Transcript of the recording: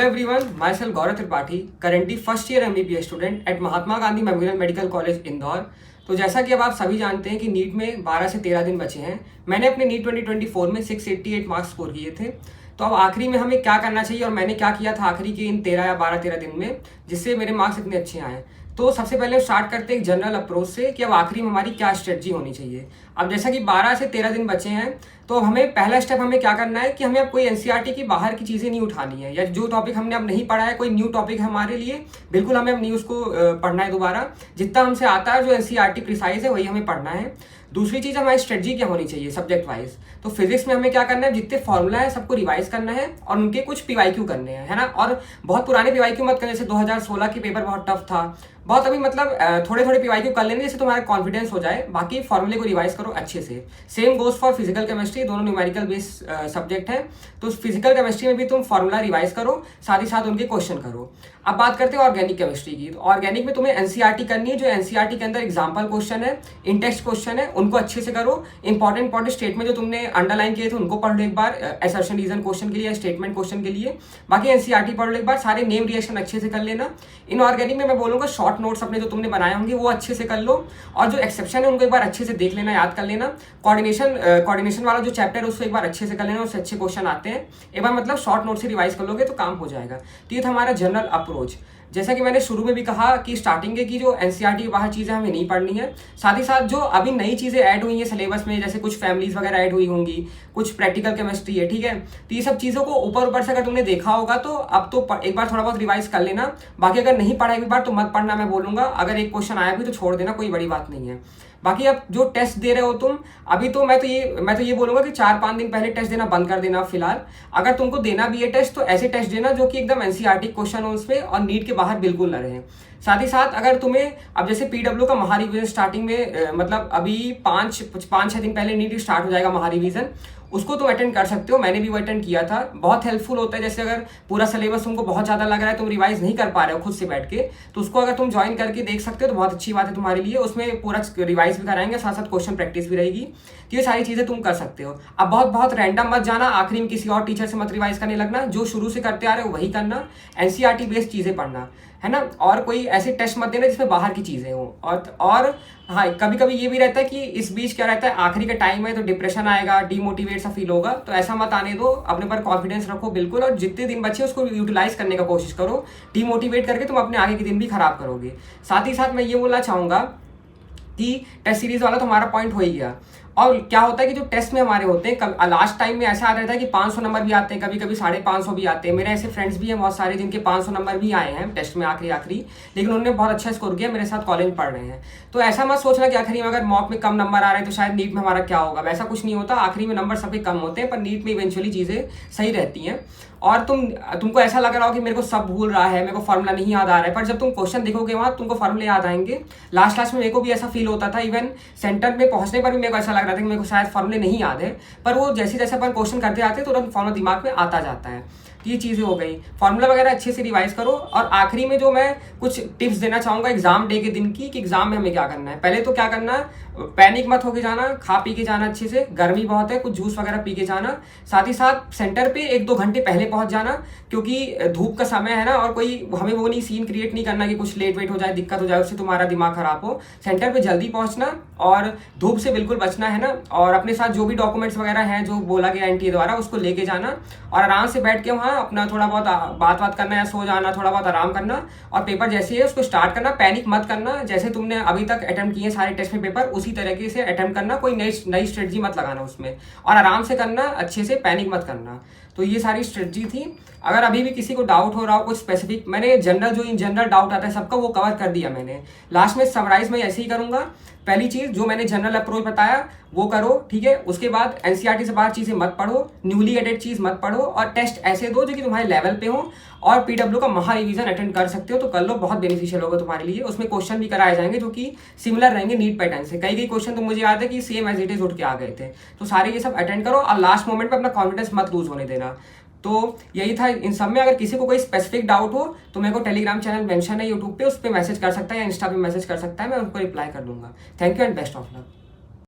Hello everyone, myself Gaurav Tripathi, currently first year MBBS student at Mahatma Gandhi memorial medical college Indore. तो जैसा कि अब आप सभी जानते हैं कि नीट में 12 से 13 दिन बचे हैं। मैंने अपने नीट 2024 में 688 मार्क्स स्कोर किए थे। तो अब आखिरी में हमें क्या करना चाहिए और मैंने क्या किया था आखिरी के इन 13 या 12-13 दिन में जिससे मेरे मार्क्स इतने अच्छे आए। तो सबसे पहले स्टार्ट करते हैं एक जनरल अप्रोच से कि अब आखिरी में हमारी क्या स्ट्रेटजी होनी चाहिए। अब जैसा कि 12 से 13 दिन बचे हैं तो अब हमें पहला स्टेप हमें क्या करना है कि हमें अब कोई एनसीईआरटी की बाहर की चीज़ें नहीं उठानी है, या जो टॉपिक हमने अब नहीं पढ़ा है कोई न्यू टॉपिक है हमारे लिए, बिल्कुल हमें अब न्यूज़ को पढ़ना है दोबारा। जितना हमसे आता है जो एनसीईआरटी प्रिसाइज है वही हमें पढ़ना है। दूसरी चीज़ हमारी स्ट्रेटजी क्या होनी चाहिए सब्जेक्ट वाइज। तो फिजिक्स में हमें क्या करना है, जितने फॉर्मूला है सबको रिवाइज करना है और उनके कुछ पीवाईक्यू करने हैं, है ना। और बहुत पुराने पीवाईक्यू मत करने, जैसे 2016 के पेपर बहुत टफ था, बहुत अभी मतलब थोड़े थोड़े पीवाईक्यू कर लेने जैसे तुम्हारा कॉन्फिडेंस हो जाए। बाकी फॉर्मूले को रिवाइज करो अच्छे से। Same goes for physical chemistry, दोनों न्यूमेरिकल बेस्ड सब्जेक्ट है। तो फिजिकल केमिस्ट्री में भी तुम फॉर्मूला रिवाइज करो, साथ ही साथ उनके क्वेश्चन करो। अब बात करते हैं ऑर्गेनिक केमिस्ट्री की। तो ऑर्गेनिक में तुम्हें एनसीईआरटी करनी है, जो एनसीईआरटी के अंदर एग्जाम्पल क्वेश्चन है, इंटेक्स्ट क्वेश्चन है, उनको अच्छे से करो। इंपॉर्टेंट स्टेटमेंट जो तुमने अंडरलाइन किए थे उनको पढ़ लो एक बार, असर्शन रीजन क्वेश्चन के लिए, स्टेटमेंट क्वेश्चन के लिए। बाकी एनसीईआरटी पढ़ लो एक बार, सारे नेम रिएक्शन अच्छे से कर लेना। इनऑर्गेनिक में मैं बोलूंगा शॉर्ट नोट्स अपने जो तुमने बनाए होंगे वो अच्छे से कर लो, और जो एक्सेप्शन है उनको एक बार अच्छे से देख लेना, याद कर लेना। कोऑर्डिनेशन वाला जो चैप्टर है उसको एक बार अच्छे से कर लेना, उससे अच्छे क्वेश्चन आते हैं। एक बार मतलब शॉर्ट नोट से रिवाइज कर लोगे तो काम हो जाएगा। तो ये था हमारा जनरल अप्रोच। जैसा कि मैंने शुरू में भी कहा कि स्टार्टिंग की जो एनसीईआरटी की बाहर चीज़ें हमें नहीं पढ़नी है, साथ ही साथ जो अभी नई चीज़ें ऐड हुई हैं सिलेबस में, जैसे कुछ फैमिलीज वगैरह ऐड हुई होंगी, कुछ प्रैक्टिकल केमिस्ट्री है, ठीक है। तो ये सब चीज़ों को ऊपर से अगर तुमने देखा होगा तो अब तो एक बार थोड़ा बहुत रिवाइज कर लेना। बाकी अगर नहीं पढ़ा एक बार तो मत पढ़ना, मैं बोलूँगा। अगर एक क्वेश्चन आया भी तो छोड़ देना, कोई बड़ी बात नहीं है। बाकी अब जो टेस्ट दे रहे हो तुम अभी, तो मैं तो ये बोलूंगा कि 4-5 दिन पहले टेस्ट देना बंद कर देना फिलहाल। अगर तुमको देना भी है टेस्ट तो ऐसे टेस्ट देना जो कि एकदम एनसीईआरटी क्वेश्चन हो उसमें और नीट के बाहर बिल्कुल न रहे। साथ ही साथ अगर तुम्हें अब जैसे पीडब्ल्यू का महारिवीजन स्टार्टिंग में मतलब अभी 5-6 दिन पहले नीट स्टार्ट हो जाएगा महारिवीजन, उसको तुम अटेंड कर सकते हो। मैंने भी वो अटेंड किया था, बहुत हेल्पफुल होता है। जैसे अगर पूरा सिलेबस तुमको बहुत ज़्यादा लग रहा है, तुम रिवाइज नहीं कर पा रहे हो खुद से बैठ के, तो उसको अगर तुम ज्वाइन करके देख सकते हो तो बहुत अच्छी बात है तुम्हारे लिए। उसमें पूरा रिवाइज भी कराएंगे, साथ साथ क्वेश्चन प्रैक्टिस भी रहेगी। तो ये सारी चीज़ें तुम कर सकते हो। अब बहुत रैंडम मत जाना, आखिरी में किसी और टीचर से मत रिवाइज करने लगना, जो शुरू से करते आ रहे हो वही करना। एनसीईआरटी बेस्ड चीज़ें पढ़ना, है ना। और कोई ऐसे टेस्ट मत देना जिसमें बाहर की चीज़ें हो। और हाँ, कभी कभी ये भी रहता है कि इस बीच क्या रहता है, आखिरी का टाइम है तो डिप्रेशन आएगा, डीमोटिवेट सा फील होगा, तो ऐसा मत आने दो। अपने पर कॉन्फिडेंस रखो बिल्कुल, और जितने दिन बचे उसको यूटिलाइज करने का कोशिश करो। डीमोटिवेट करके तुम अपने आगे के दिन भी खराब करोगे। साथ ही साथ मैं ये बोलना चाहूँगा कि टेस्ट सीरीज वाला तो हमारा पॉइंट हो ही गया। और क्या होता है कि जो टेस्ट में हमारे होते हैं लास्ट टाइम में ऐसा आ रहता है कि 500 नंबर भी आते हैं, कभी कभी 550 भी आते हैं। मेरे ऐसे फ्रेंड्स भी हैं बहुत सारे जिनके 500 नंबर भी आए हैं टेस्ट में आखिरी, लेकिन उन्होंने बहुत अच्छा स्कोर किया, मेरे साथ कॉलेज में पढ़ रहे हैं। तो ऐसा मत सोचना कि आखिरी में अगर मॉक में कम नंबर आ रहे हैं तो शायद नीट में हमारा क्या होगा, वैसा कुछ नहीं होता। आखिरी में नंबर सबके कम होते हैं, पर नीट में इवेंचुअली चीज़ें सही रहती हैं। और तुमको ऐसा लग रहा हो कि मेरे को सब भूल रहा है, मेरे को फॉर्मूला नहीं याद आ रहा है, पर जब तुम क्वेश्चन देखोगे वहाँ तुमको फॉर्मूले याद आएंगे। लास्ट में मेरे को भी ऐसा फील होता था, इवन सेंटर में पहुंचने पर भी मेरे को ऐसा लग रहा था कि मेरे को शायद फॉर्मूले नहीं याद है, पर वो जैसे जैसे अपन क्वेश्चन करते आते तो फॉर्मूला दिमाग में आता जाता है। ये चीज़ें हो गई, फॉर्मूला वगैरह अच्छे से रिवाइज करो। और आखिरी में जो मैं कुछ टिप्स देना चाहूँगा एग्जाम डे के दिन की, कि एग्जाम में हमें क्या करना है। पहले तो क्या करना है, पैनिक मत होके जाना, खा पी के जाना अच्छे से, गर्मी बहुत है, कुछ जूस वगैरह पी के जाना। साथ ही साथ सेंटर पे 1-2 घंटे पहले पहुंच जाना, क्योंकि धूप का समय है ना, और कोई हमें वो नहीं सीन क्रिएट नहीं करना कि कुछ लेट वेट हो जाए, दिक्कत हो जाए, उससे तुम्हारा दिमाग खराब हो। सेंटर पे जल्दी पहुंचना और धूप से बिल्कुल बचना, है ना। और अपने साथ जो भी डॉक्यूमेंट्स वगैरह हैं जो बोला गया एनटीए द्वारा उसको लेके जाना, और आराम से बैठ के वहाँ अपना थोड़ा बहुत बात करना या सो जाना, थोड़ा बहुत आराम करना, और पेपर जैसे है उसको स्टार्ट करना। पैनिक मत करना, जैसे तुमने अभी तक अटेम्प्ट किए सारे टेस्ट में पेपर उसी तरीके से अटेम्प्ट करना, कोई नई स्ट्रेटजी मत लगाना उसमें, और आराम से करना अच्छे से, पैनिक मत करना। तो ये सारी स्ट्रेटजी थी। अगर अभी भी किसी को डाउट हो रहा हो कुछ स्पेसिफिक, मैंने इन जनरल डाउट आता है सबका वो कवर कर दिया मैंने। लास्ट में समराइज मैं ऐसे ही करूंगा। पहली चीज़ जो मैंने जनरल अप्रोच बताया वो करो, ठीक है। उसके बाद एनसीईआरटी से बाहर चीज़ें मत पढ़ो, न्यूली एडेड चीज़ मत पढ़ो, और टेस्ट ऐसे दो जो कि तुम्हारे लेवल पे हो। और पीडब्ल्यू का महा रिवीजन अटेंड कर सकते हो तो कर लो, बहुत बेनिफिशियल होगा तुम्हारे लिए। उसमें क्वेश्चन भी कराए जाएंगे जो कि सिमिलर रहेंगे नीट पैटर्न से। कई क्वेश्चन तो मुझे याद है कि सेम एज इट इज उठ के आ गए थे। तो सारे ये सब अटेंड करो, और लास्ट मोमेंट पर अपना कॉन्फिडेंस मत लूज होने देना। तो यही था इन सब में। अगर किसी को कोई स्पेसिफिक डाउट हो तो मेरे को टेलीग्राम चैनल मेंशन है यूट्यूब पे, उस पर मैसेज कर सकता है या इंस्टा पे मैसेज कर सकता है, मैं उनको रिप्लाई कर दूंगा। Thank you and best of luck.